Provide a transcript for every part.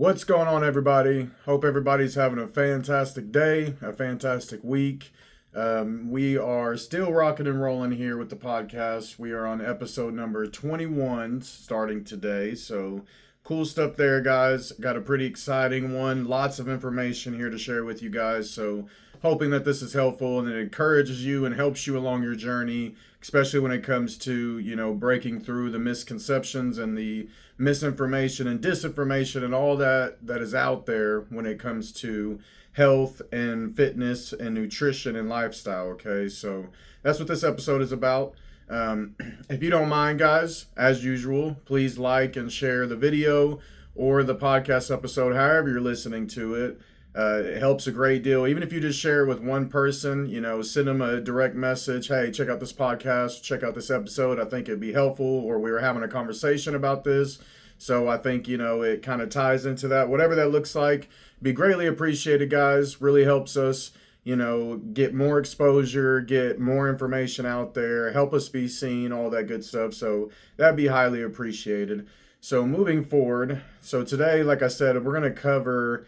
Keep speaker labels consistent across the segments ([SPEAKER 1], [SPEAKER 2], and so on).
[SPEAKER 1] What's going on, everybody? Hope everybody's having a fantastic day, a fantastic week. We are still rocking and rolling here with the podcast. We are on episode number 21 starting today. So, cool stuff there, guys. Got a pretty exciting one. Lots of information here to share with you guys. So, hoping that this is helpful and it encourages you and helps you along your journey, especially when it comes to, breaking through the misconceptions and the misinformation and disinformation and all that is out there when it comes to health and fitness and nutrition and lifestyle. Okay, so that's what this episode is about. If you don't mind, guys, as usual, please like and share the video or the podcast episode, however you're listening to it. It helps a great deal. Even if you just share it with one person, send them a direct message. Hey, check out this podcast. Check out this episode. I think it'd be helpful. Or we were having a conversation about this. So I think, it kind of ties into that. Whatever that looks like, be greatly appreciated, guys. Really helps us, get more exposure, get more information out there, help us be seen, all that good stuff. So that'd be highly appreciated. So moving forward, so today, like I said, we're going to cover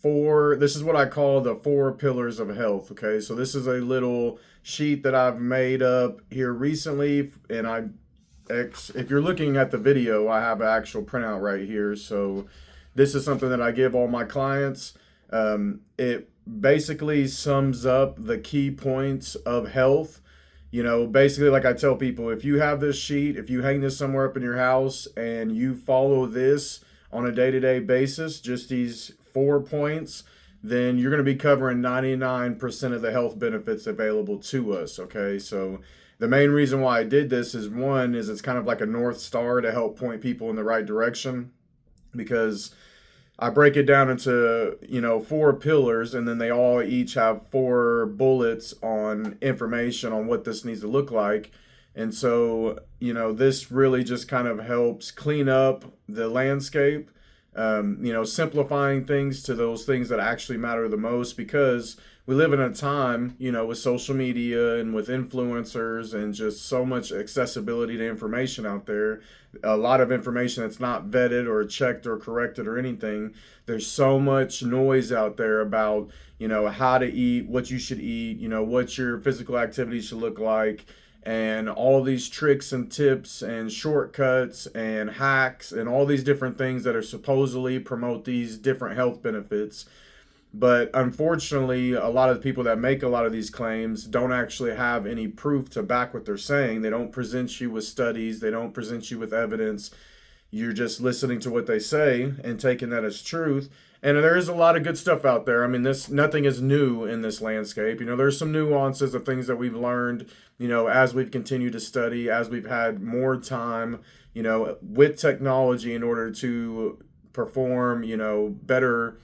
[SPEAKER 1] this is what I call the 4 pillars of health. Okay, so this is a little sheet that I've made up here recently, and if you're looking at the video, I have an actual printout right here. So this is something that I give all my clients. It basically sums up the key points of health. Basically, like I tell people, if you have this sheet, if you hang this somewhere up in your house and you follow this on a day-to-day basis, just these 4 points, then you're going to be covering 99% of the health benefits available to us. Okay, so the main reason why I did this is it's kind of like a North Star to help point people in the right direction, because I break it down into 4 pillars, and then they all each have 4 bullets on information on what this needs to look like. And so this really just kind of helps clean up the landscape, simplifying things to those things that actually matter the most, because we live in a time, with social media and with influencers and just so much accessibility to information out there, a lot of information that's not vetted or checked or corrected or anything. There's so much noise out there about, how to eat, what you should eat, what your physical activity should look like, and all these tricks and tips and shortcuts and hacks and all these different things that are supposedly promote these different health benefits. But unfortunately, a lot of the people that make a lot of these claims don't actually have any proof to back what they're saying. They don't present you with studies. They don't present you with evidence. You're just listening to what they say and taking that as truth. And there is a lot of good stuff out there. I mean, nothing is new in this landscape. There's some nuances of things that we've learned, as we've continued to study, as we've had more time, with technology in order to perform, better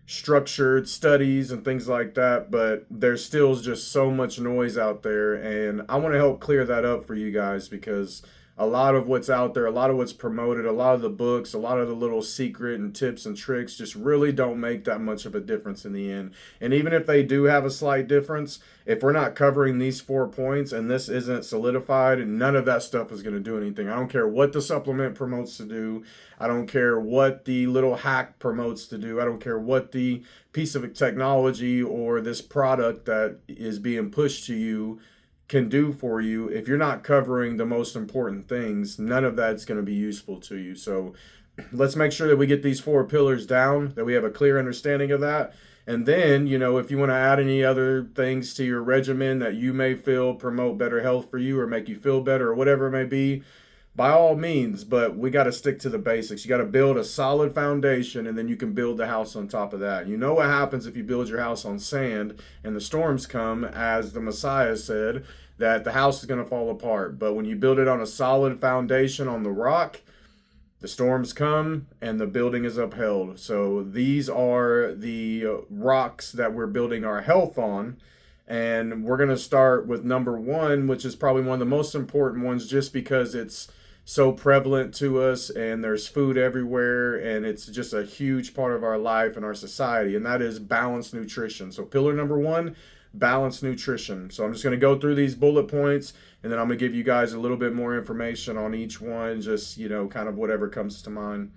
[SPEAKER 1] structured studies and things like that. But there's still just so much noise out there. And I want to help clear that up for you guys, because a lot of what's out there, a lot of what's promoted, a lot of the books, a lot of the little secret and tips and tricks just really don't make that much of a difference in the end. And even if they do have a slight difference, if we're not covering these 4 points and this isn't solidified, none of that stuff is going to do anything. I don't care what the supplement promotes to do. I don't care what the little hack promotes to do. I don't care what the piece of technology or this product that is being pushed to you can do for you. If you're not covering the most important things, none of that's going to be useful to you. So let's make sure that we get these 4 pillars down, that we have a clear understanding of that. And then, if you want to add any other things to your regimen that you may feel promote better health for you or make you feel better or whatever it may be, by all means. But we got to stick to the basics. You got to build a solid foundation, and then you can build the house on top of that. You know what happens if you build your house on sand and the storms come, as the Messiah said, that the house is going to fall apart. But when you build it on a solid foundation on the rock, the storms come and the building is upheld. So these are the rocks that we're building our health on. And we're going to start with number 1, which is probably one of the most important ones, just because it's so prevalent to us and there's food everywhere and it's just a huge part of our life and our society, and that is balanced nutrition. So pillar number 1, balanced nutrition. So I'm just going to go through these bullet points, and then I'm going to give you guys a little bit more information on each one, just, kind of whatever comes to mind.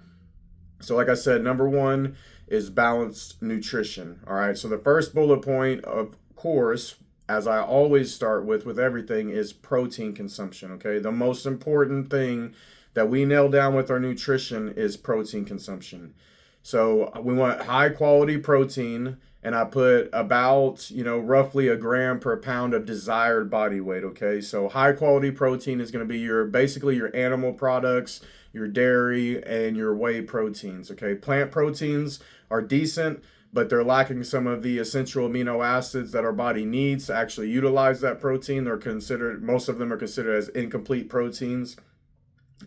[SPEAKER 1] So like I said, number one is balanced nutrition. All right. So the first bullet point, of course, as I always start with everything, is protein consumption. Okay. The most important thing that we nail down with our nutrition is protein consumption. So we want high quality protein, and I put about, roughly a gram per pound of desired body weight. Okay. So high quality protein is going to be basically your animal products, your dairy, and your whey proteins. Okay. Plant proteins are decent, but they're lacking some of the essential amino acids that our body needs to actually utilize that protein. Most of them are considered as incomplete proteins.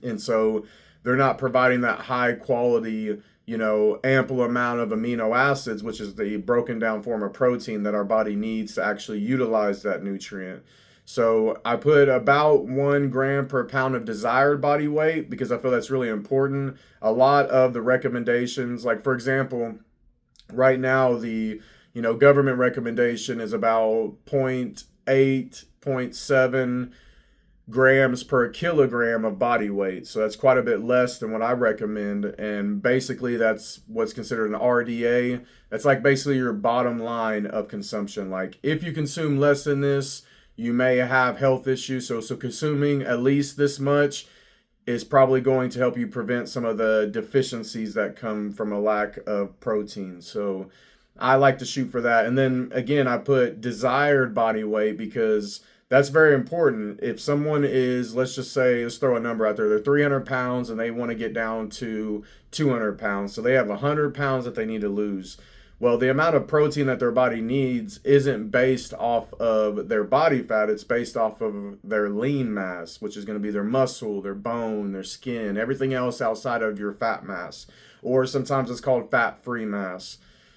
[SPEAKER 1] And so they're not providing that high quality, ample amount of amino acids, which is the broken down form of protein that our body needs to actually utilize that nutrient. So I put about 1 gram per pound of desired body weight because I feel that's really important. A lot of the recommendations, like for example, right now the government recommendation is about zero point 0.8, 0.7 grams per kilogram of body weight. So that's quite a bit less than what I recommend. And basically that's what's considered an RDA. That's like basically your bottom line of consumption. Like if you consume less than this, you may have health issues. So consuming at least this much is probably going to help you prevent some of the deficiencies that come from a lack of protein. So I like to shoot for that. And then again, I put desired body weight because that's very important. If someone is, let's throw a number out there, they're 300 pounds and they want to get down to 200 pounds. So they have 100 pounds that they need to lose. Well, the amount of protein that their body needs isn't based off of their body fat. It's based off of their lean mass, which is going to be their muscle, their bone, their skin, everything else outside of your fat mass. Or sometimes it's called fat-free mass.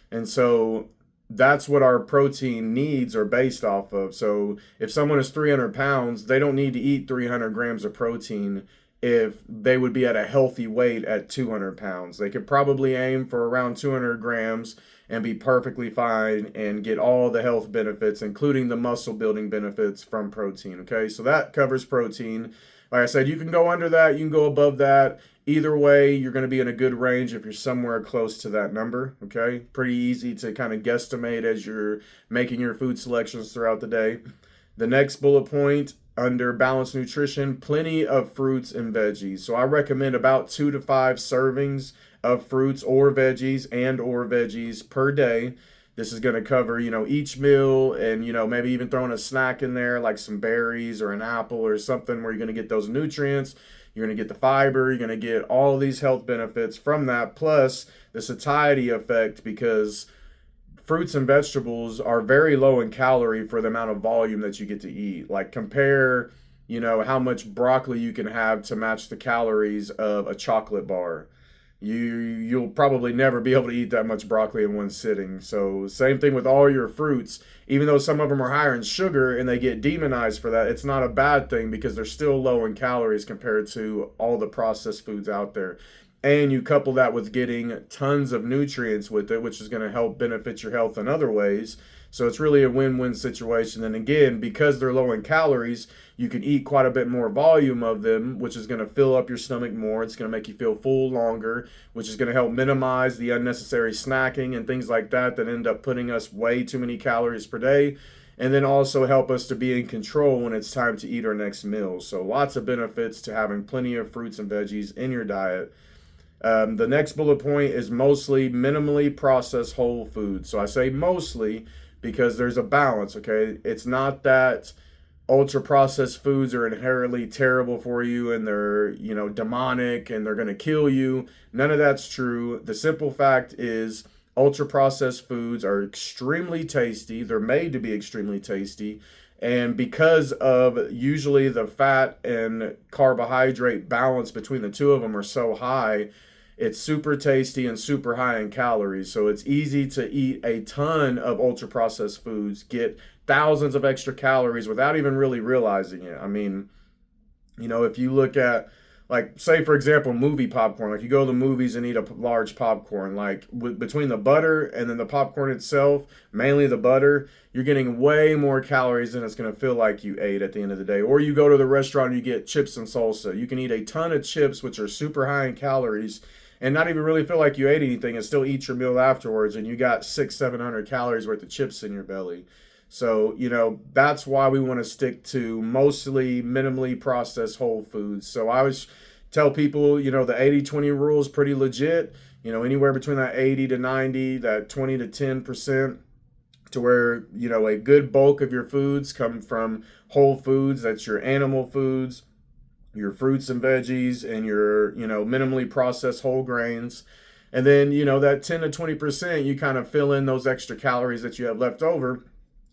[SPEAKER 1] And so that's what our protein needs are based off of. So if someone is 300 pounds, they don't need to eat 300 grams of protein if they would be at a healthy weight at 200 pounds. They could probably aim for around 200 grams and be perfectly fine and get all the health benefits, including the muscle building benefits from protein. Okay, so that covers protein. Like I said, you can go under that, you can go above that. Either way, you're going to be in a good range if you're somewhere close to that number. Okay, pretty easy to kind of guesstimate as you're making your food selections throughout the day. The next bullet point under balanced nutrition, plenty of fruits and veggies. So I recommend about 2 to 5 servings of fruits or veggies per day. This is going to cover, each meal and, maybe even throwing a snack in there like some berries or an apple or something where you're going to get those nutrients. You're going to get the fiber. You're going to get all these health benefits from that, plus the satiety effect, because fruits and vegetables are very low in calorie for the amount of volume that you get to eat. Like compare, how much broccoli you can have to match the calories of a chocolate bar. You'll probably never be able to eat that much broccoli in one sitting. So same thing with all your fruits. Even though some of them are higher in sugar and they get demonized for that, it's not a bad thing because they're still low in calories compared to all the processed foods out there. And you couple that with getting tons of nutrients with it, which is going to help benefit your health in other ways. So it's really a win-win situation. And again, because they're low in calories, you can eat quite a bit more volume of them, which is going to fill up your stomach more. It's going to make you feel full longer, which is going to help minimize the unnecessary snacking and things like that end up putting us way too many calories per day. And then also help us to be in control when it's time to eat our next meal. So lots of benefits to having plenty of fruits and veggies in your diet. The next bullet point is mostly minimally processed whole foods. So I say mostly because there's a balance, okay? It's not that ultra processed foods are inherently terrible for you and they're, demonic and they're going to kill you. None of that's true. The simple fact is ultra processed foods are extremely tasty. They're made to be extremely tasty. And because of usually the fat and carbohydrate balance between the two of them are so high, it's super tasty and super high in calories. So it's easy to eat a ton of ultra processed foods, get thousands of extra calories without even really realizing it. I mean, if you look at, like, say, for example, movie popcorn, like you go to the movies and eat a large popcorn, like between the butter and then the popcorn itself, mainly the butter, you're getting way more calories than it's going to feel like you ate at the end of the day. Or you go to the restaurant and you get chips and salsa. You can eat a ton of chips, which are super high in calories, and not even really feel like you ate anything and still eat your meal afterwards, and you got 600-700 calories worth of chips in your belly. So, that's why we want to stick to mostly minimally processed whole foods. So I always tell people, the 80-20 rule is pretty legit. Anywhere between that 80 to 90, that 20 to 10%, to where, a good bulk of your foods come from whole foods. That's your animal foods, your fruits and veggies, and your, minimally processed whole grains. And then, that 10 to 20%, you kind of fill in those extra calories that you have left over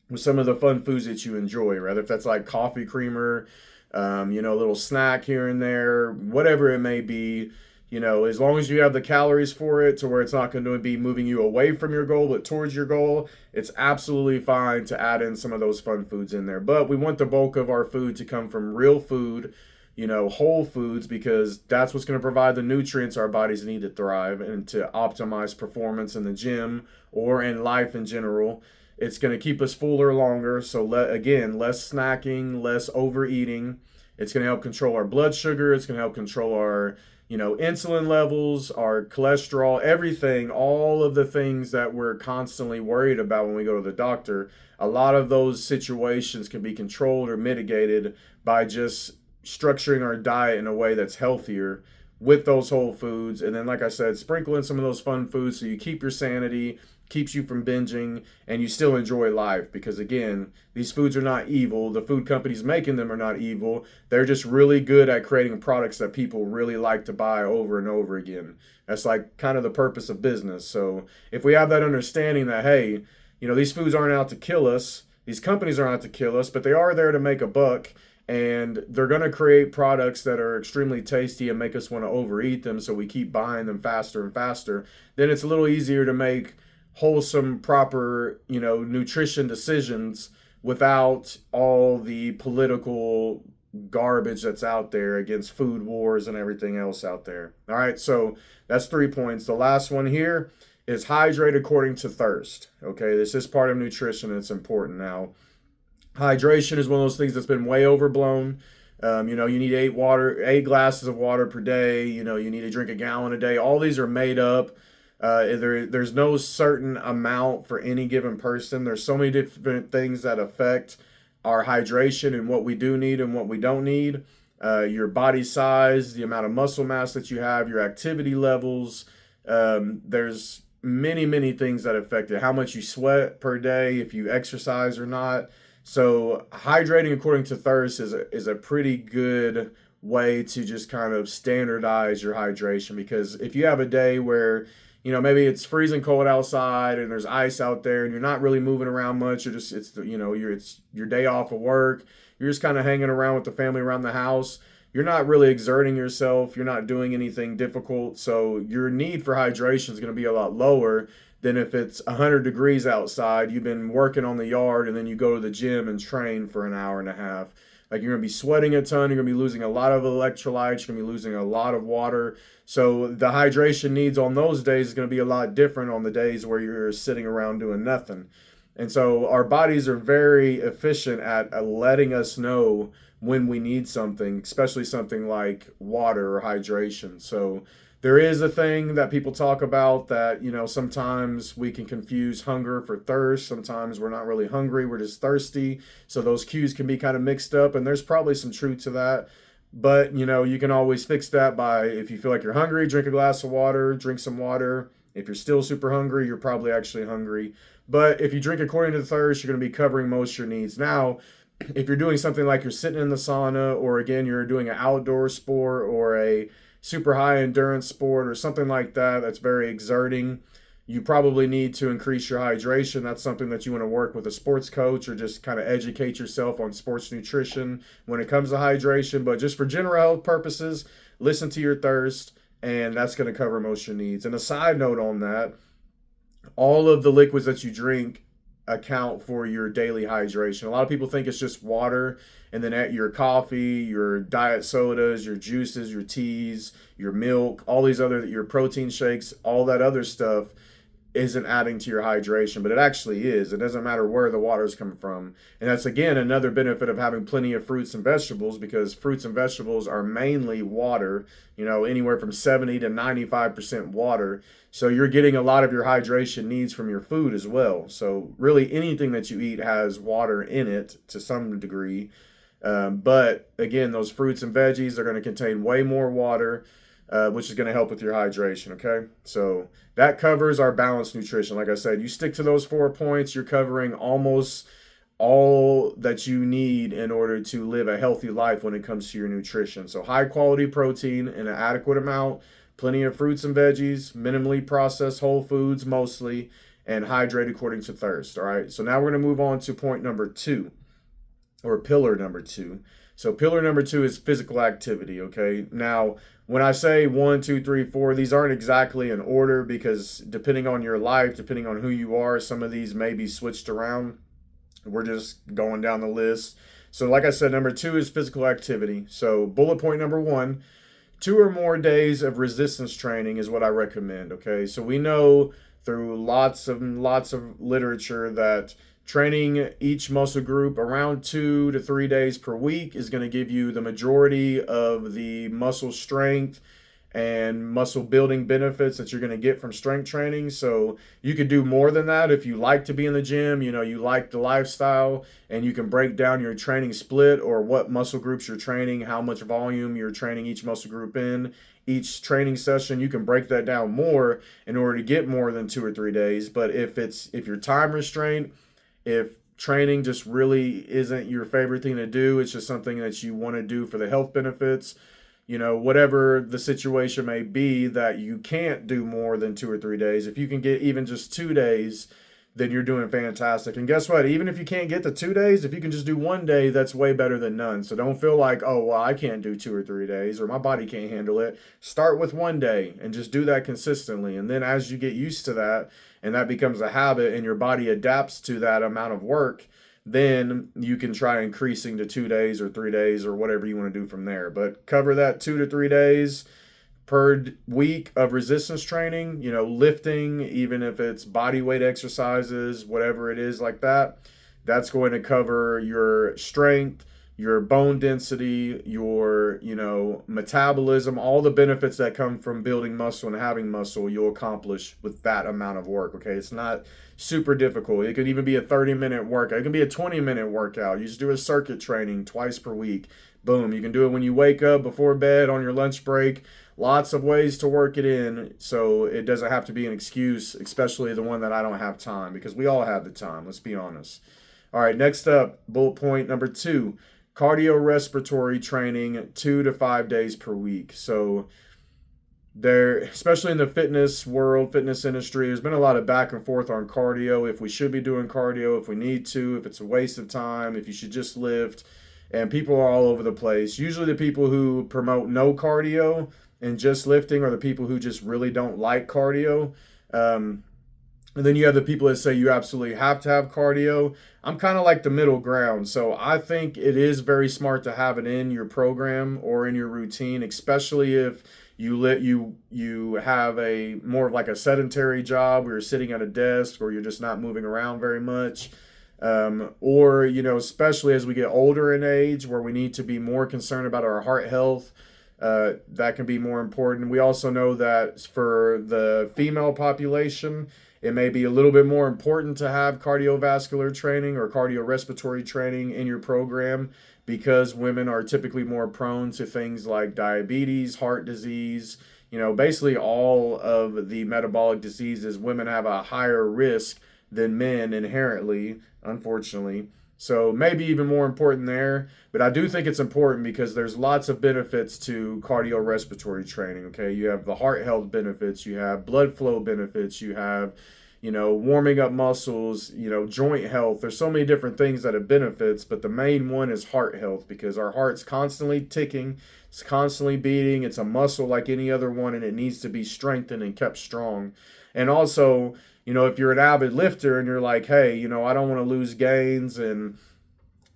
[SPEAKER 1] with some of the fun foods that you enjoy, right? If that's like coffee creamer, a little snack here and there, whatever it may be, as long as you have the calories for it to where it's not going to be moving you away from your goal, but towards your goal, it's absolutely fine to add in some of those fun foods in there. But we want the bulk of our food to come from real food, whole foods, because that's what's going to provide the nutrients our bodies need to thrive and to optimize performance in the gym or in life in general. It's going to keep us fuller longer. So again, less snacking, less overeating. It's going to help control our blood sugar. It's going to help control our, insulin levels, our cholesterol, everything, all of the things that we're constantly worried about when we go to the doctor. A lot of those situations can be controlled or mitigated by just structuring our diet in a way that's healthier with those whole foods. And then, like I said, sprinkle in some of those fun foods so you keep your sanity, keeps you from binging, and you still enjoy life. Because again, these foods are not evil. The food companies making them are not evil. They're just really good at creating products that people really like to buy over and over again. That's like kind of the purpose of business. So if we have that understanding that, hey, these foods aren't out to kill us, these companies aren't out to kill us, but they are there to make a buck, and they're going to create products that are extremely tasty and make us want to overeat them, so we keep buying them faster and faster, then it's a little easier to make wholesome, proper, nutrition decisions without all the political garbage that's out there against food wars and everything else out there. All right, so that's 3 points. The last one here is hydrate according to thirst. Okay, this is part of nutrition. It's important. Now, hydration is one of those things that's been way overblown. You need 8 glasses of water per day. You need to drink a gallon a day. All these are made up. There's no certain amount for any given person. There's so many different things that affect our hydration and what we do need and what we don't need. Your body size, the amount of muscle mass that you have, your activity levels. There's many things that affect it. How much you sweat per day, if you exercise or not. So hydrating according to thirst is a pretty good way to just kind of standardize your hydration. Because if you have a day where maybe it's freezing cold outside and there's ice out there and you're not really moving around much, it's your day off of work, you're just kind of hanging around with the family around the house, you're not really exerting yourself, you're not doing anything difficult, so your need for hydration is going to be a lot lower than if it's 100 degrees outside, you've been working on the yard, and then you go to the gym and train for an hour and a half. Like, you're going to be sweating a ton, you're going to be losing a lot of electrolytes, you're going to be losing a lot of water. So the hydration needs on those days is going to be a lot different on the days where you're sitting around doing nothing. And so our bodies are very efficient at letting us know when we need something, especially something like water or hydration. So there is a thing that people talk about that, sometimes we can confuse hunger for thirst. Sometimes we're not really hungry, we're just thirsty. So those cues can be kind of mixed up, and there's probably some truth to that. But, you can always fix that by, if you feel like you're hungry, drink a glass of water, drink some water. If you're still super hungry, you're probably actually hungry. But if you drink according to the thirst, you're going to be covering most of your needs. Now, if you're doing something like you're sitting in the sauna, or again, you're doing an outdoor sport or a super high endurance sport or something like that that's very exerting, you probably need to increase your hydration. That's something that you want to work with a sports coach, or just kind of educate yourself on sports nutrition when it comes to hydration. But just for general health purposes, listen to your thirst, and that's going to cover most of your needs. And a side note on that, all of the liquids that you drink account for your daily hydration. A lot of people think it's just water, and then at your coffee, your diet sodas, your juices, your teas, your milk, all these other, your protein shakes, all that other stuff isn't adding to your hydration, but it actually is. It doesn't matter where the water is coming from. And that's, again, another benefit of having plenty of fruits and vegetables, because fruits and vegetables are mainly water, anywhere from 70 to 95% water. So you're getting a lot of your hydration needs from your food as well. So really anything that you eat has water in it to some degree. But again, those fruits and veggies are going to contain way more water, which is going to help with your hydration, okay? So that covers our balanced nutrition. Like I said, you stick to those 4 points, you're covering almost all that you need in order to live a healthy life when it comes to your nutrition. So high quality protein in an adequate amount, plenty of fruits and veggies, minimally processed whole foods mostly, and hydrate according to thirst, all right? So now we're going to move on to point number 2, or pillar number 2. So pillar number 2 is physical activity, okay? Now, when I say 1, 2, 3, 4, these aren't exactly in order, because depending on your life, depending on who you are, some of these may be switched around. We're just going down the list. So like I said, number 2 is physical activity. So bullet point number 1, 2 or more days of resistance training is what I recommend, okay? So we know through lots of literature that training each muscle group around 2 to 3 days per week is going to give you the majority of the muscle strength and muscle building benefits that you're going to get from strength training. So you could do more than that if you like to be in the gym, you like the lifestyle, and you can break down your training split or what muscle groups you're training, how much volume you're training each muscle group in each training session. You can break that down more in order to get more than 2 or 3 days. But if you're time restrained, if training just really isn't your favorite thing to do, it's just something that you want to do for the health benefits, whatever the situation may be, that you can't do more than 2 or 3 days. If you can get even just 2 days, then you're doing fantastic. And guess what? Even if you can't get the 2 days, if you can just do 1 day, that's way better than none. So don't feel like, oh, well, I can't do 2 or 3 days, or my body can't handle it. Start with 1 day and just do that consistently. And then as you get used to that, and that becomes a habit, and your body adapts to that amount of work, then you can try increasing to 2 days or 3 days or whatever you want to do from there. But cover that 2 to 3 days per week of resistance training, lifting, even if it's body weight exercises, whatever it is like that. That's going to cover your strength, your bone density, your, metabolism, all the benefits that come from building muscle and having muscle, you'll accomplish with that amount of work, okay? It's not super difficult. It could even be a 30-minute workout. It can be a 20-minute workout. You just do a circuit training twice per week. Boom. You can do it when you wake up, before bed, on your lunch break. Lots of ways to work it in, so it doesn't have to be an excuse, especially the one that I don't have time, because we all have the time, let's be honest. All right, next up, bullet point number 2, cardiorespiratory training 2 to 5 days per week. So there, especially in the fitness world, fitness industry, there's been a lot of back and forth on cardio, if we should be doing cardio, if we need to, if it's a waste of time, if you should just lift, and people are all over the place. Usually the people who promote no cardio and just lifting are the people who just really don't like cardio. And then you have the people that say you absolutely have to have cardio. I'm kind of like the middle ground. So I think it is very smart to have it in your program or in your routine, especially if you have a more of like a sedentary job where you're sitting at a desk or you're just not moving around very much. Or, especially as we get older in age, where we need to be more concerned about our heart health. That can be more important. We also know that for the female population, it may be a little bit more important to have cardiovascular training or cardiorespiratory training in your program, because women are typically more prone to things like diabetes, heart disease, basically all of the metabolic diseases. Women have a higher risk than men inherently, unfortunately. So maybe even more important there. But I do think it's important because there's lots of benefits to cardiorespiratory training, okay? You have the heart health benefits, you have blood flow benefits, you have, warming up muscles, joint health. There's so many different things that have benefits, but the main one is heart health, because our heart's constantly ticking, it's constantly beating, it's a muscle like any other one, and it needs to be strengthened and kept strong. And also, if you're an avid lifter and you're like, hey, I don't want to lose gains, and,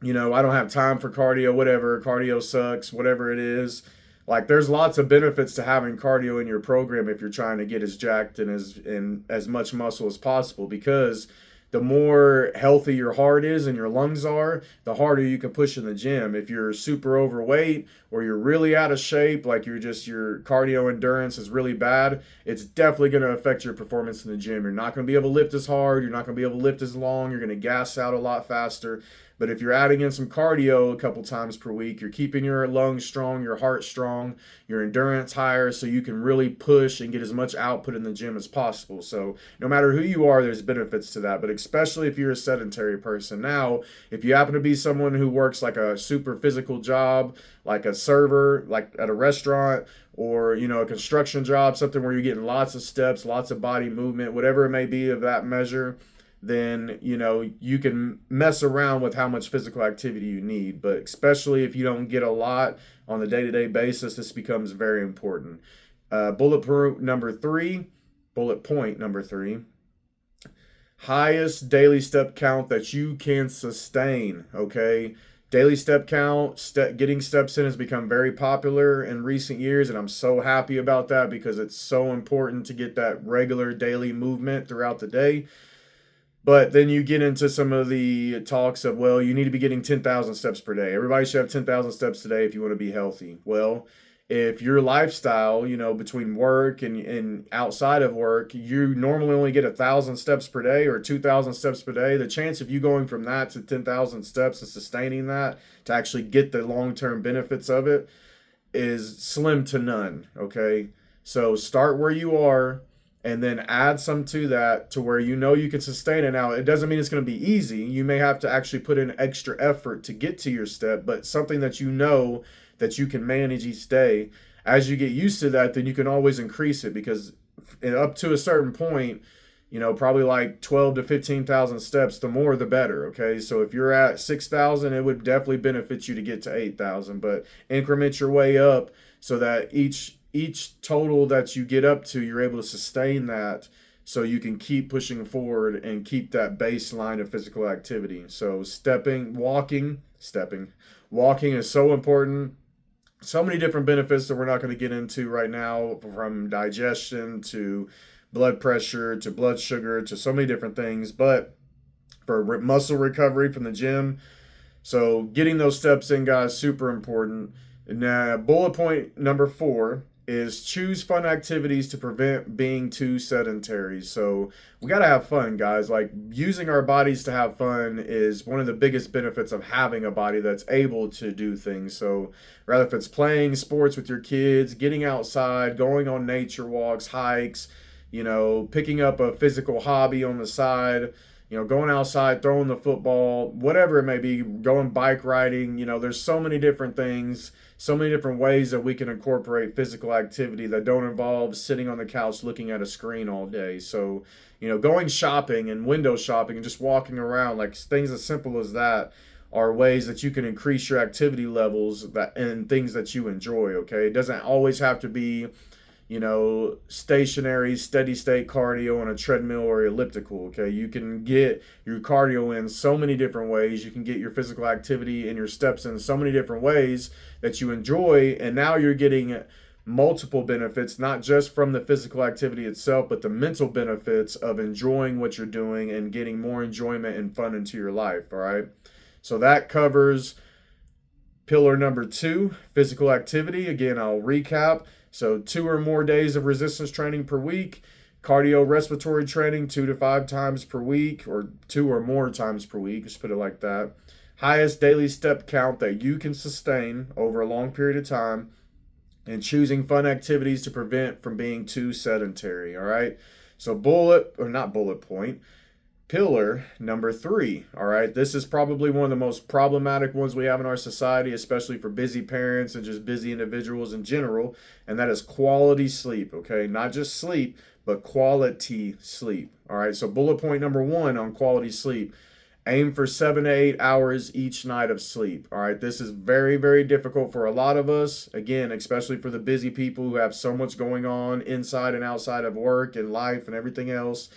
[SPEAKER 1] I don't have time for cardio, whatever, cardio sucks, whatever it is. Like there's lots of benefits to having cardio in your program if you're trying to get as jacked and as much muscle as possible, because the more healthy your heart is and your lungs are, the harder you can push in the gym. If you're super overweight or you're really out of shape, like your cardio endurance is really bad, it's definitely going to affect your performance in the gym. You're not going to be able to lift as hard, you're not going to be able to lift as long, you're going to gas out a lot faster. But if you're adding in some cardio a couple times per week, you're keeping your lungs strong, your heart strong, your endurance higher, so you can really push and get as much output in the gym as possible. So no matter who you are, there's benefits to that, but especially if you're a sedentary person. Now, if you happen to be someone who works like a super physical job, like a server, like at a restaurant, or a construction job, something where you're getting lots of steps, lots of body movement, whatever it may be of that measure, then you can mess around with how much physical activity you need. But especially if you don't get a lot on a day-to-day basis, this becomes very important. Bullet point number three, highest daily step count that you can sustain. Okay, daily step count, getting steps in has become very popular in recent years, and I'm so happy about that, because it's so important to get that regular daily movement throughout the day. But then you get into some of the talks of, well, you need to be getting 10,000 steps per day. Everybody should have 10,000 steps a day if you want to be healthy. Well, if your lifestyle, between work and outside of work, you normally only get 1,000 steps per day or 2,000 steps per day, the chance of you going from that to 10,000 steps and sustaining that to actually get the long-term benefits of it is slim to none, okay? So start where you are, and then add some to that to where you can sustain it. Now, it doesn't mean it's going to be easy. You may have to actually put in extra effort to get to your step, but something that that you can manage each day. As you get used to that, then you can always increase it, because up to a certain point, probably like 12 to 15,000 steps, the more the better, okay? So if you're at 6,000, it would definitely benefit you to get to 8,000, but increment your way up so that each total that you get up to, you're able to sustain that, so you can keep pushing forward and keep that baseline of physical activity. So walking is so important. So many different benefits that we're not going to get into right now, from digestion to blood pressure to blood sugar to so many different things, but for muscle recovery from the gym. So getting those steps in, guys, super important. Now, bullet point number 4 is choose fun activities to prevent being too sedentary. So we got to have fun, guys. Like, using our bodies to have fun is one of the biggest benefits of having a body that's able to do things. So rather if it's playing sports with your kids, getting outside, going on nature walks, hikes, picking up a physical hobby on the side, going outside, throwing the football, whatever it may be, going bike riding, there's so many different things, so many different ways that we can incorporate physical activity that don't involve sitting on the couch looking at a screen all day. So, going shopping and window shopping and just walking around, like things as simple as that, are ways that you can increase your activity levels and things that you enjoy, okay? It doesn't always have to be stationary, steady state cardio on a treadmill or elliptical, okay? You can get your cardio in so many different ways. You can get your physical activity and your steps in so many different ways that you enjoy, and now you're getting multiple benefits, not just from the physical activity itself, but the mental benefits of enjoying what you're doing and getting more enjoyment and fun into your life, all right? So that covers pillar number 2, physical activity. Again, I'll recap. So 2 or more days of resistance training per week, cardiorespiratory training 2 to 5 times per week, or 2 or more times per week, just put it like that. Highest daily step count that you can sustain over a long period of time, and choosing fun activities to prevent from being too sedentary, all right? So pillar number 3, all right? This is probably one of the most problematic ones we have in our society, especially for busy parents and just busy individuals in general, and that is quality sleep, okay? Not just sleep, but quality sleep, all right? So bullet point number 1 on quality sleep: aim for 7 to 8 hours each night of sleep, all right? This is very, very difficult for a lot of us, again, especially for the busy people who have so much going on inside and outside of work and life and everything else,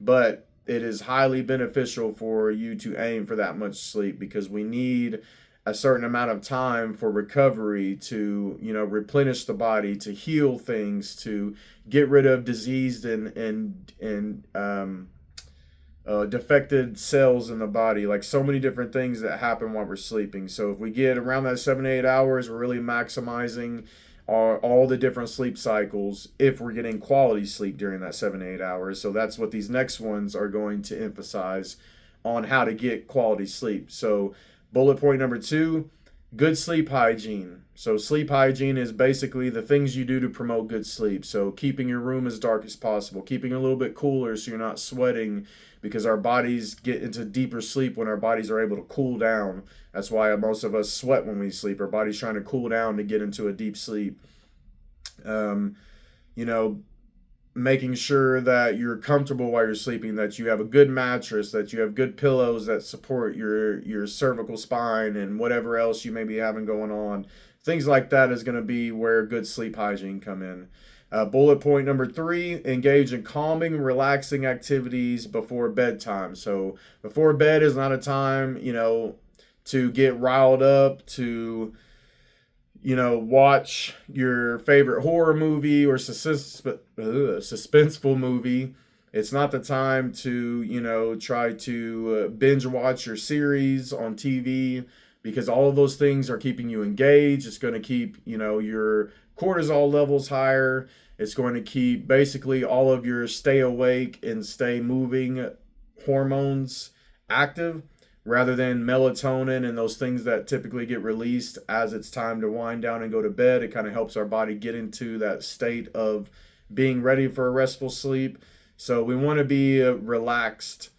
[SPEAKER 1] but it is highly beneficial for you to aim for that much sleep, because we need a certain amount of time for recovery to, replenish the body, to heal things, to get rid of diseased and defected cells in the body, like so many different things that happen while we're sleeping. So if we get around that 7 to 8 hours, we're really maximizing all the different sleep cycles if we're getting quality sleep during that 7 to 8 hours. So that's what these next ones are going to emphasize on how to get quality sleep. So bullet point number 2, good sleep hygiene. So sleep hygiene is basically the things you do to promote good sleep. So keeping your room as dark as possible, keeping it a little bit cooler so you're not sweating, because our bodies get into deeper sleep when our bodies are able to cool down. That's why most of us sweat when we sleep. Our body's trying to cool down to get into a deep sleep. You know, making sure that you're comfortable while you're sleeping, that you have a good mattress, that you have good pillows that support your cervical spine and whatever else you may be having going on. Things like that is going to be where good sleep hygiene come in. Bullet point number 3, engage in calming, relaxing activities before bedtime. So before bed is not a time, to get riled up, to, watch your favorite horror movie or suspenseful movie. It's not the time to, try to binge watch your series on TV, because all of those things are keeping you engaged. It's going to keep, your cortisol levels higher. It's going to keep basically all of your stay awake and stay moving hormones active, rather than melatonin and those things that typically get released as it's time to wind down and go to bed. It kind of helps our body get into that state of being ready for a restful sleep. So we want to be relaxed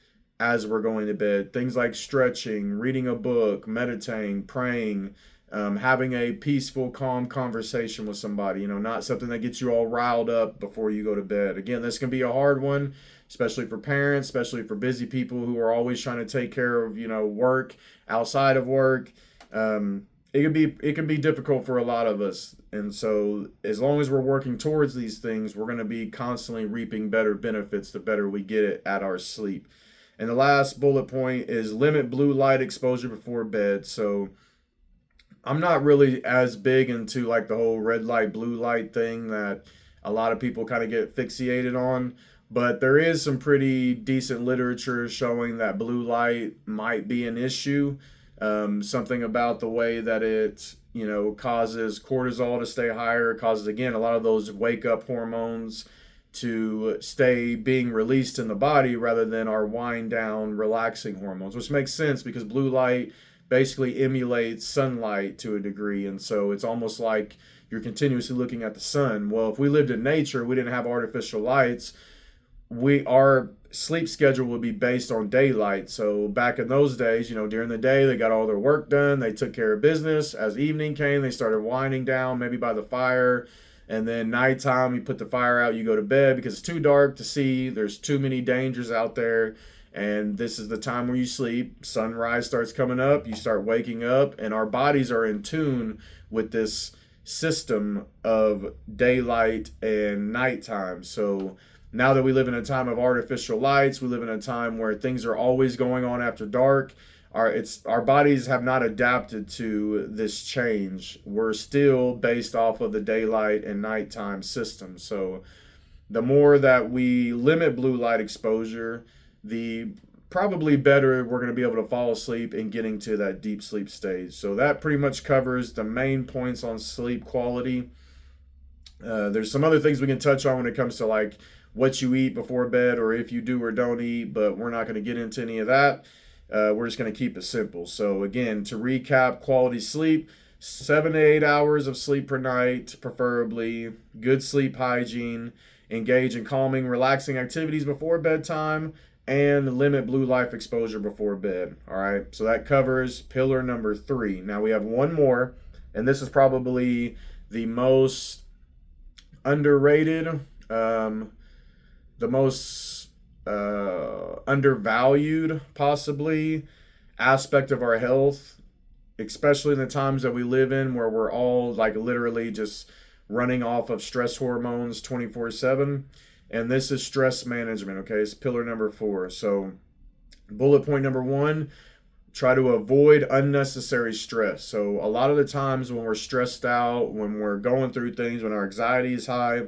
[SPEAKER 1] as we're going to bed. Things like stretching, reading a book, meditating, praying, having a peaceful, calm conversation with somebody, not something that gets you all riled up before you go to bed. Again, this can be a hard one, especially for parents, especially for busy people who are always trying to take care of, work outside of work. It can be difficult for a lot of us. And so as long as we're working towards these things, we're going to be constantly reaping better benefits the better we get it at our sleep. And the last bullet point is limit blue light exposure before bed. So I'm not really as big into like the whole red light, blue light thing that a lot of people kind of get fixated on. But there is some pretty decent literature showing that blue light might be an issue. Something about the way that it, causes cortisol to stay higher, causes, again, a lot of those wake up hormones to stay being released in the body rather than our wind down, relaxing hormones, which makes sense because blue light basically emulates sunlight to a degree. And so it's almost like you're continuously looking at the sun. Well, if we lived in nature, we didn't have artificial lights, our sleep schedule would be based on daylight. So back in those days, during the day, they got all their work done. They took care of business. As evening came, they started winding down, maybe by the fire. And then nighttime, you put the fire out, you go to bed because it's too dark to see. There's too many dangers out there. And this is the time where you sleep. Sunrise starts coming up. You start waking up. And our bodies are in tune with this system of daylight and nighttime. So now that we live in a time of artificial lights, we live in a time where things are always going on after dark. Our bodies have not adapted to this change. We're still based off of the daylight and nighttime system. So the more that we limit blue light exposure, the probably better we're going to be able to fall asleep and getting to that deep sleep stage. So that pretty much covers the main points on sleep quality. There's some other things we can touch on when it comes to like what you eat before bed or if you do or don't eat, but we're not going to get into any of that. We're just going to keep it simple. So again, to recap, quality sleep, 7 to 8 hours of sleep per night, preferably, good sleep hygiene, engage in calming, relaxing activities before bedtime, and limit blue light exposure before bed. All right, so that covers pillar number 3. Now we have one more, and this is probably the most underrated, the most undervalued possibly aspect of our health, especially in the times that we live in where we're all like literally just running off of stress hormones 24/7. And this is stress management. Okay, it's pillar number 4. So bullet point number 1, try to avoid unnecessary stress. So a lot of the times when we're stressed out, when we're going through things, when our anxiety is high,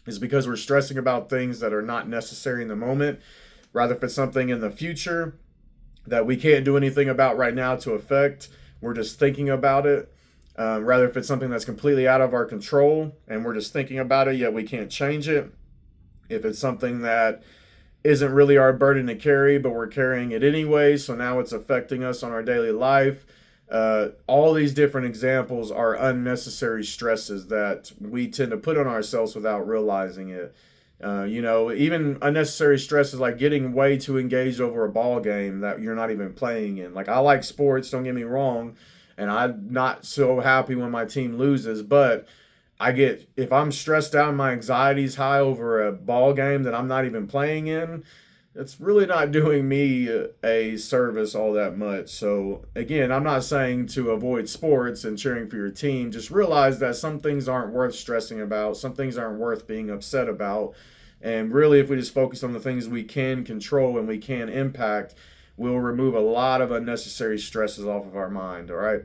[SPEAKER 1] is because we're stressing about things that are not necessary in the moment. Rather, if it's something in the future that we can't do anything about right now to affect, we're just thinking about it. Rather, if it's something that's completely out of our control and we're just thinking about it, yet we can't change it. If it's something that isn't really our burden to carry, but we're carrying it anyway, so now it's affecting us on our daily life. All these different examples are unnecessary stresses that we tend to put on ourselves without realizing it. Even unnecessary stresses like getting way too engaged over a ball game that you're not even playing in. Like, I like sports, don't get me wrong, and I'm not so happy when my team loses, but if I'm stressed out and my anxiety's high over a ball game that I'm not even playing in, it's really not doing me a service all that much. So again, I'm not saying to avoid sports and cheering for your team. Just realize that some things aren't worth stressing about. Some things aren't worth being upset about. And really, if we just focus on the things we can control and we can impact, we'll remove a lot of unnecessary stresses off of our mind. All right.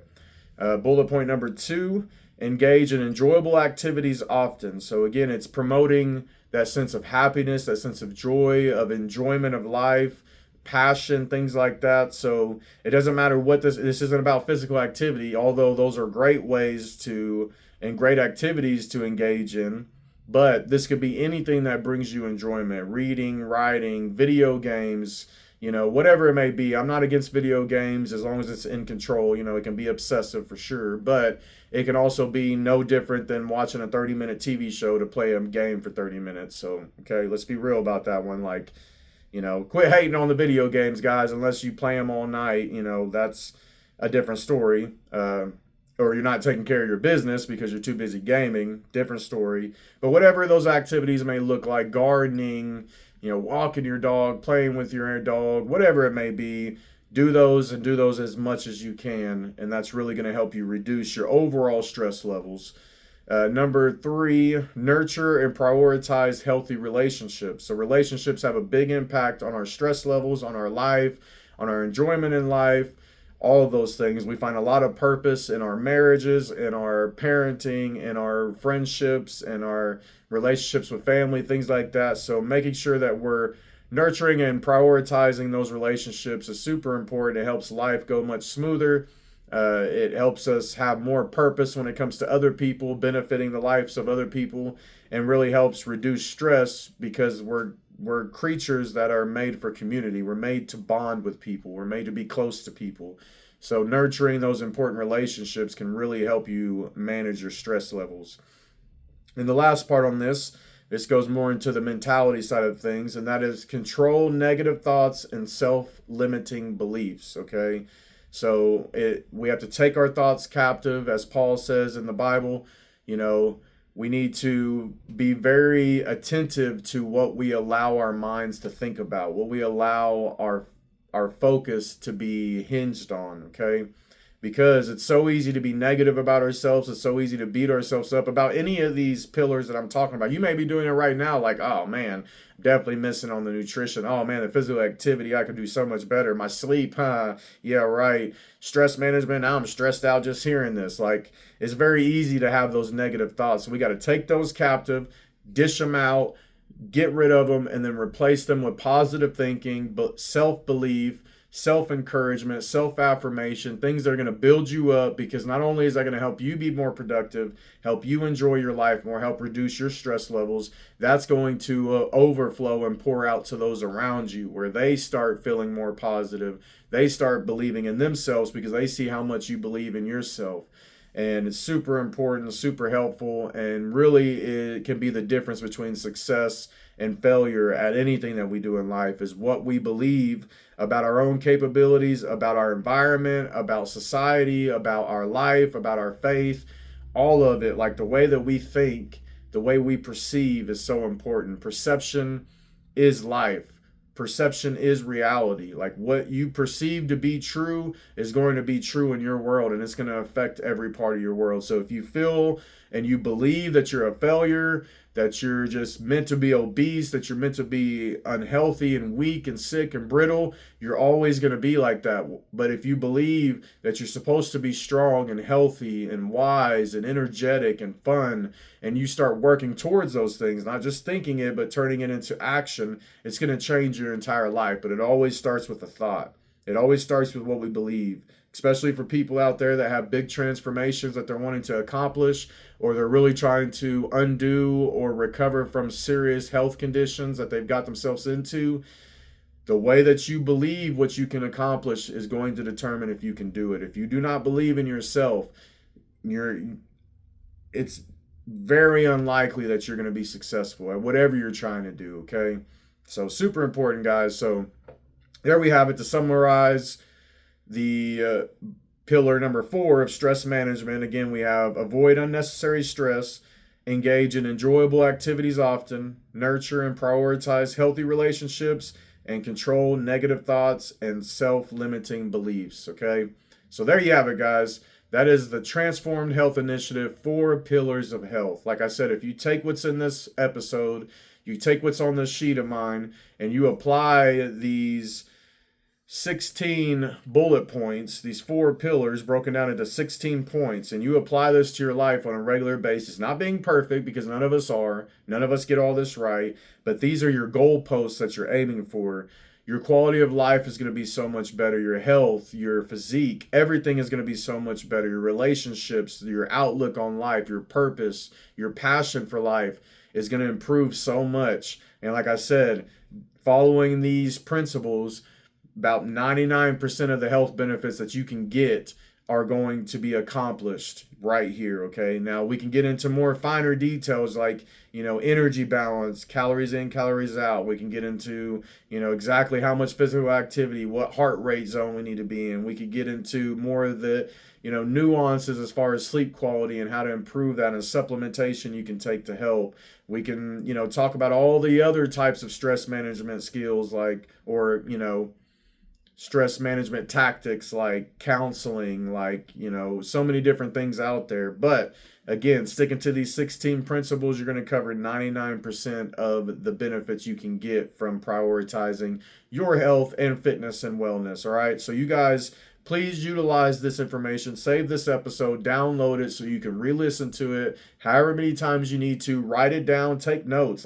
[SPEAKER 1] Bullet point number 2, engage in enjoyable activities often. So again, it's promoting that sense of happiness, that sense of joy, of enjoyment of life, passion, things like that. So it doesn't matter what this isn't about physical activity, although those are great ways to and great activities to engage in. But this could be anything that brings you enjoyment: reading, writing, video games, whatever it may be. I'm not against video games as long as it's in control. It can be obsessive for sure, but it can also be no different than watching a 30-minute TV show to play a game for 30 minutes. So, okay, let's be real about that one. Like, quit hating on the video games, guys, unless you play them all night. That's a different story. Or you're not taking care of your business because you're too busy gaming, different story. But whatever those activities may look like, gardening, walking your dog, playing with your dog, whatever it may be, do those and do those as much as you can. And that's really going to help you reduce your overall stress levels. Number 3, nurture and prioritize healthy relationships. So relationships have a big impact on our stress levels, on our life, on our enjoyment in life. All of those things. We find a lot of purpose in our marriages, in our parenting, in our friendships, and our relationships with family, things like that. So making sure that we're nurturing and prioritizing those relationships is super important. It helps life go much smoother. It helps us have more purpose when it comes to other people, benefiting the lives of other people, and really helps reduce stress because we're creatures that are made for community. We're made to bond with people. We're made to be close to people. So nurturing those important relationships can really help you manage your stress levels. And the last part on this goes more into the mentality side of things, and that is control negative thoughts and self-limiting beliefs, okay? So we have to take our thoughts captive, as Paul says in the Bible. We need to be very attentive to what we allow our minds to think about, what we allow our focus to be hinged on, okay? Because it's so easy to be negative about ourselves. It's so easy to beat ourselves up about any of these pillars that I'm talking about. You may be doing it right now, like, oh man, definitely missing on the nutrition. Oh man, the physical activity, I could do so much better. My sleep, yeah, right. Stress management, now I'm stressed out just hearing this. Like, it's very easy to have those negative thoughts. So we got to take those captive, dish them out, get rid of them, and then replace them with positive thinking, but self-belief, self-encouragement, self-affirmation, things that are going to build you up, because not only is that going to help you be more productive, help you enjoy your life more, help reduce your stress levels, that's going to overflow and pour out to those around you, where they start feeling more positive. They start believing in themselves because they see how much you believe in yourself. And it's super important, super helpful, and really it can be the difference between success and failure at anything that we do in life, is what we believe about our own capabilities, about our environment, about society, about our life, about our faith. All of it, like the way that we think, the way we perceive, is so important. Perception is life. Perception is reality. Like, what you perceive to be true is going to be true in your world, and it's going to affect every part of your world. So if you feel and you believe that you're a failure, that you're just meant to be obese, that you're meant to be unhealthy and weak and sick and brittle, you're always going to be like that. But if you believe that you're supposed to be strong and healthy and wise and energetic and fun, and you start working towards those things, not just thinking it, but turning it into action, it's going to change your entire life. But it always starts with a thought. It always starts with what we believe, especially for people out there that have big transformations that they're wanting to accomplish, or they're really trying to undo or recover from serious health conditions that they've got themselves into. The way that you believe what you can accomplish is going to determine if you can do it. If you do not believe in yourself, it's very unlikely that you're going to be successful at whatever you're trying to do, okay? So super important, guys. So there we have it. To summarize the pillar number 4 of stress management, again, we have avoid unnecessary stress, engage in enjoyable activities often, nurture and prioritize healthy relationships, and control negative thoughts and self-limiting beliefs, okay? So there you have it, guys. That is the Transformed Health Initiative, 4 pillars of health. Like I said, if you take what's in this episode, you take what's on this sheet of mine, and you apply these 16 bullet points, these 4 pillars broken down into 16 points, and you apply this to your life on a regular basis, not being perfect, because none of us are, none of us get all this right, but these are your goalposts that you're aiming for. Your quality of life is going to be so much better. Your health, your physique, everything is going to be so much better. Your relationships, your outlook on life, your purpose, your passion for life is going to improve so much. And like I said, following these principles, about 99% of the health benefits that you can get are going to be accomplished right here, okay? Now, we can get into more finer details like, energy balance, calories in, calories out. We can get into, exactly how much physical activity, what heart rate zone we need to be in. We could get into more of the, nuances as far as sleep quality and how to improve that, and supplementation you can take to help. We can, talk about all the other types of stress management skills stress management tactics like counseling, so many different things out there. But again, sticking to these 16 principles, you're going to cover 99% of the benefits you can get from prioritizing your health and fitness and wellness. All right. So you guys, please utilize this information. Save this episode, download it so you can re-listen to it however many times you need to. Write it down, take notes.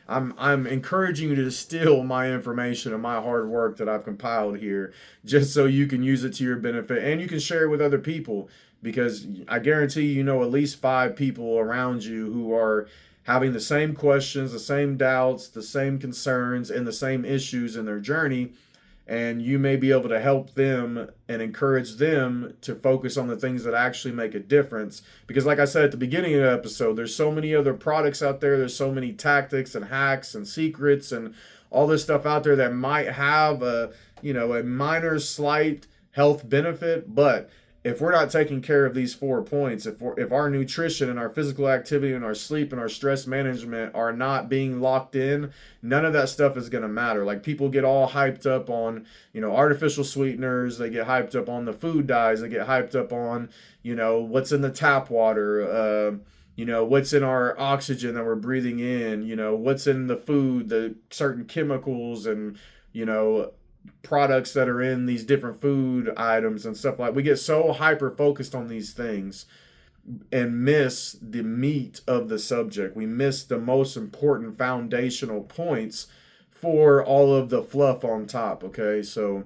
[SPEAKER 1] I'm encouraging you to steal my information and my hard work that I've compiled here, just so you can use it to your benefit and you can share it with other people, because I guarantee you know at least 5 people around you who are having the same questions, the same doubts, the same concerns, and the same issues in their journey. And you may be able to help them and encourage them to focus on the things that actually make a difference. Because like I said at the beginning of the episode, there's so many other products out there. There's so many tactics and hacks and secrets and all this stuff out there that might have a minor, slight health benefit. But if we're not taking care of these 4 points, if our nutrition and our physical activity and our sleep and our stress management are not being locked in, none of that stuff is going to matter. Like, people get all hyped up on, artificial sweeteners. They get hyped up on the food dyes. They get hyped up on, what's in the tap water, what's in our oxygen that we're breathing in, what's in the food, the certain chemicals and, products that are in these different food items and stuff. We get so hyper focused on these things and miss the meat of the subject. We miss the most important foundational points for all of the fluff on top. Okay, so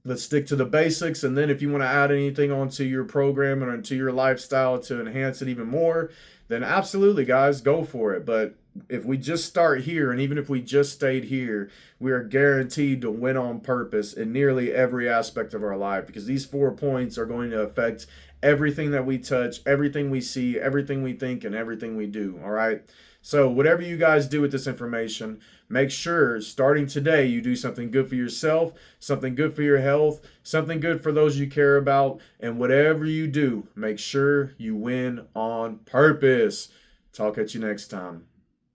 [SPEAKER 1] let's stick to the basics, and then if you want to add anything onto your program and onto your lifestyle to enhance it even more, then absolutely, guys, go for it. But if we just start here, and even if we just stayed here, we are guaranteed to win on purpose in nearly every aspect of our life, because these 4 points are going to affect everything that we touch, everything we see, everything we think, and everything we do. All right. So whatever you guys do with this information, make sure starting today you do something good for yourself, something good for your health, something good for those you care about, and whatever you do, make sure you win on purpose. Talk at you next time.